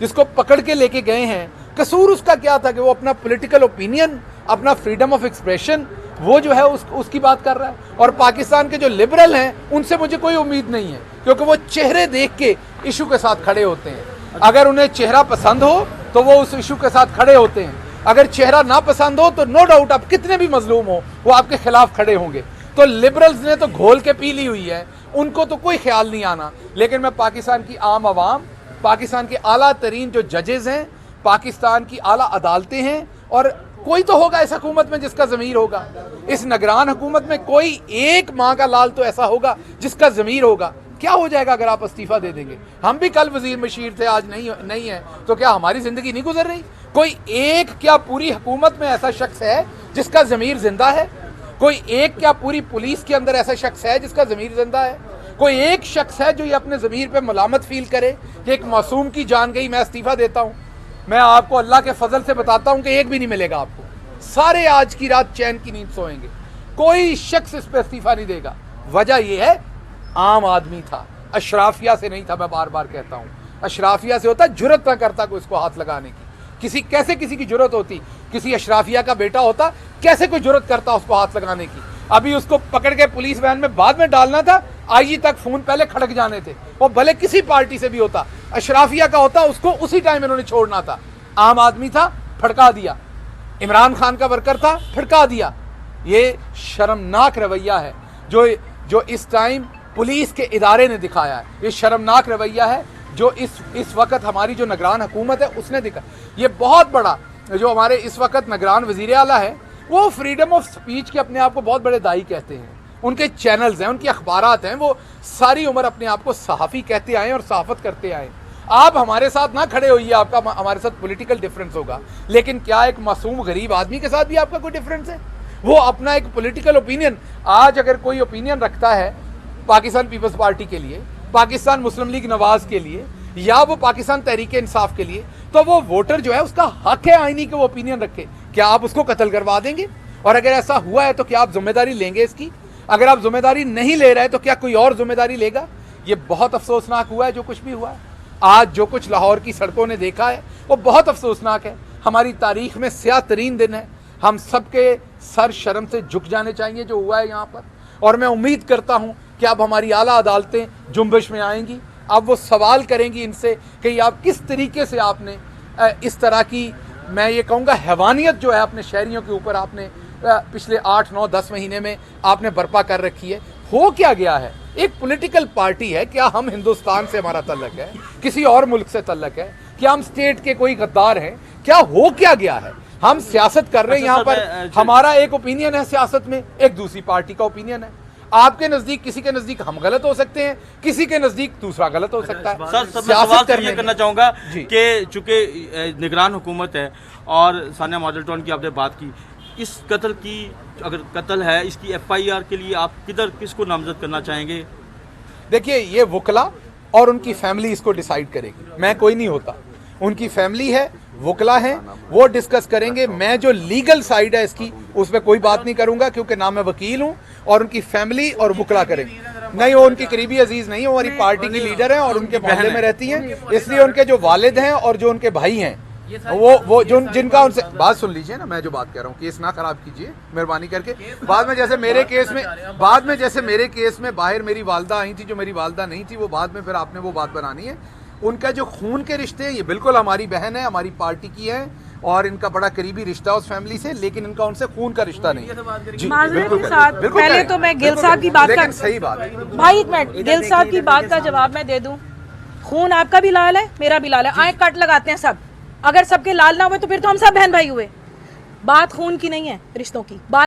جس کو پکڑ کے لے کے گئے ہیں, قصور اس کا کیا تھا کہ وہ اپنا پولیٹیکل اوپینین, اپنا فریڈم آف ایکسپریشن وہ جو ہے اس کی بات کر رہا ہے. اور پاکستان کے جو لبرل ہیں ان سے مجھے کوئی امید نہیں ہے, کیونکہ وہ چہرے دیکھ کے ایشو کے ساتھ کھڑے ہوتے ہیں. اگر انہیں چہرہ پسند ہو تو وہ اس ایشو کے ساتھ کھڑے ہوتے ہیں, اگر چہرہ نہ پسند ہو تو نو ڈاؤٹ آپ کتنے بھی مظلوم ہو وہ آپ کے خلاف کھڑے ہوں گے. تو لبرلز نے تو گھول کے پی لی ہوئی ہے, ان کو تو کوئی خیال نہیں آنا. لیکن میں پاکستان کی عام عوام, پاکستان کے اعلیٰ ترین جو ججز ہیں, پاکستان کی اعلیٰ عدالتیں ہیں, اور کوئی تو ہوگا اس حکومت میں جس کا ضمیر ہوگا, اس نگران حکومت میں کوئی ایک ماں کا لال تو ایسا ہوگا جس کا ضمیر ہوگا. کیا ہو جائے گا اگر آپ استعفیٰ دے دیں گے؟ ہم بھی کل وزیر مشیر تھے, آج نہیں ہے, تو کیا ہماری زندگی نہیں گزر رہی؟ کوئی ایک کیا پوری حکومت میں ایسا شخص ہے جس کا ضمیر زندہ ہے؟ کوئی ایک کیا پوری پولیس کے اندر ایسا شخص ہے جس کا ضمیر زندہ ہے؟ کوئی ایک شخص ہے جو یہ اپنے ضمیر پہ ملامت فیل کرے کہ ایک معصوم کی جان گئی, میں استعفیٰ دیتا ہوں؟ میں آپ کو اللہ کے فضل سے بتاتا ہوں کہ ایک بھی نہیں ملے گا آپ کو. سارے آج کی رات چین کی نیند سوئیں گے, کوئی شخص اس پہ استعفیٰ نہیں دے گا. وجہ یہ ہے عام آدمی تھا, اشرافیہ سے نہیں تھا. میں بار بار کہتا ہوں, اشرافیہ سے ہوتا, جرت نہ کرتا کوئی اس کو ہاتھ لگانے کی. کیسے کسی کی جرت ہوتی؟ کسی اشرافیہ کا بیٹا ہوتا, کیسے کوئی جرت کرتا اس کو ہاتھ لگانے کی؟ ابھی اس کو پکڑ کے پولیس وین میں بعد میں ڈالنا تھا, آئی جی تک فون پہلے کھڑک جانے تھے. وہ بھلے کسی پارٹی سے بھی ہوتا, اشرافیہ کا ہوتا, اس کو اسی ٹائم انہوں نے چھوڑنا تھا. عام آدمی تھا, پھڑکا دیا. عمران خان کا ورکر تھا, پھڑکا دیا. یہ شرمناک رویہ ہے جو اس ٹائم پولیس کے ادارے نے دکھایا ہے. یہ شرمناک رویہ ہے جو اس وقت ہماری جو نگران حکومت ہے اس نے دکھایا. یہ بہت بڑا جو ہمارے اس وقت نگران وزیر اعلیٰ ہے, وہ فریڈم آف سپیچ کے اپنے آپ کو بہت بڑے دائی کہتے ہیں. ان کے چینلز ہیں, ان کی اخبارات ہیں, وہ ساری عمر اپنے آپ کو صحافی کہتے آئے اور صحافت کرتے آئے. آپ ہمارے ساتھ نہ کھڑے ہوئیے, آپ کا ہمارے ساتھ پولیٹیکل ڈیفرنس ہوگا, لیکن کیا ایک معصوم غریب آدمی کے ساتھ بھی آپ کا کوئی ڈیفرنس ہے؟ وہ اپنا ایک پولیٹیکل اوپینین, آج اگر کوئی اوپینین رکھتا ہے پاکستان پیپلز پارٹی کے لیے, پاکستان مسلم لیگ نواز کے لیے, یا وہ پاکستان تحریک انصاف کے لیے, تو وہ ووٹر جو ہے اس کا حق ہے آئینی کہ وہ اوپینین رکھے. کیا آپ اس کو قتل کروا دیں گے؟ اور اگر ایسا ہوا ہے تو کیا آپ ذمہ داری لیں گے اس کی؟ اگر آپ ذمہ داری نہیں لے رہے تو کیا کوئی اور ذمہ داری لے گا؟ یہ بہت افسوسناک ہوا ہے جو کچھ بھی ہوا ہے. آج جو کچھ لاہور کی سڑکوں نے دیکھا ہے وہ بہت افسوسناک ہے. ہماری تاریخ میں سیاہ ترین دن ہے. ہم سب کے سر شرم سے جھک جانے چاہیے جو ہوا ہے یہاں پر. اور میں امید کرتا ہوں کہ اب ہماری اعلیٰ عدالتیں جنبش میں آئیں گی. اب وہ سوال کریں گی ان سے کہ یہ آپ کس طریقے سے آپ نے اس طرح کی, میں یہ کہوں گا حیوانیت جو ہے اپنے شہریوں کے اوپر آپ نے پچھلے 8, 9, 10 مہینے میں آپ نے برپا کر رکھی ہے. ہو کیا گیا ہے؟ ایک پولیٹیکل پارٹی ہے. کیا ہم ہندوستان سے ہمارا تعلق ہے؟ کسی اور ملک سے تعلق ہے؟ کیا ہم اسٹیٹ کے کوئی غدار ہیں؟ کیا ہو کیا گیا ہے؟ ہم سیاست کر رہے ہیں یہاں پر. ہمارا ایک اوپینین ہے سیاست میں, ایک دوسری پارٹی کا اوپینین ہے. آپ کے نزدیک, کسی کے نزدیک ہم غلط ہو سکتے ہیں, کسی کے نزدیک دوسرا غلط ہو سکتا ہے. سر میں سوال یہ کرنا چاہوں گا کہ چونکہ نگران حکومت ہے اور ثانیہ ماڈل ٹاؤن کی آپ نے بات کی, اس قتل کی اگر قتل ہے اس کی ایف آئی آر کے لیے آپ کس کو نامزد کرنا چاہیں گے؟ دیکھیے, یہ وکلا اور ان کی فیملی اس کو ڈیسائیڈ کرے گی. میں کوئی نہیں ہوتا, ان کی فیملی ہے, وکلا ہیں, وہ ڈسکس کریں گے. میں جو لیگل سائیڈ ہے اس کی, اس پہ کوئی بات نہیں کروں گا کیونکہ نہ میں وکیل ہوں, اور ان کی فیملی اور وکلا کریں. نہیں, وہ ان کی قریبی عزیز نہیں, وہ ہماری پارٹی کی لیڈر ہیں اور ان کے محلے میں رہتی ہیں, اس لیے ان کے جو والد ہیں اور جو ان کے بھائی ہیں وہ جن کا ان سے بات سن لیجئے نا. میں جو بات کہہ رہا ہوں کیس نہ خراب کیجئے مہربانی کر کے. بعد میں جیسے میرے کیس میں باہر میری والدہ آئی تھی جو میری والدہ نہیں تھی, وہ بعد میں پھر آپ نے وہ بات بنانی ہے. ان کا جو خون کے رشتے ہیں یہ بالکل ہماری بہن ہے, ہماری پارٹی کی ہے, اور ان کا بڑا قریبی رشتہ اس فیملی سے, لیکن ان کا ان سے خون کا رشتہ نہیں ہے. معذرت کے ساتھ پہلے تو میں گل صاحب کی بات کا, صحیح بات ہے بھائی ایک منٹ, گل صاحب کی بات کا جواب میں دے دوں. خون آپ کا بھی لال ہے, میرا بھی لال ہے, آئیں کٹ لگاتے ہیں سب. اگر سب کے لال نہ ہوئے تو پھر تو ہم سب بہن بھائی ہوئے. بات خون کی نہیں ہے, رشتوں کی بات.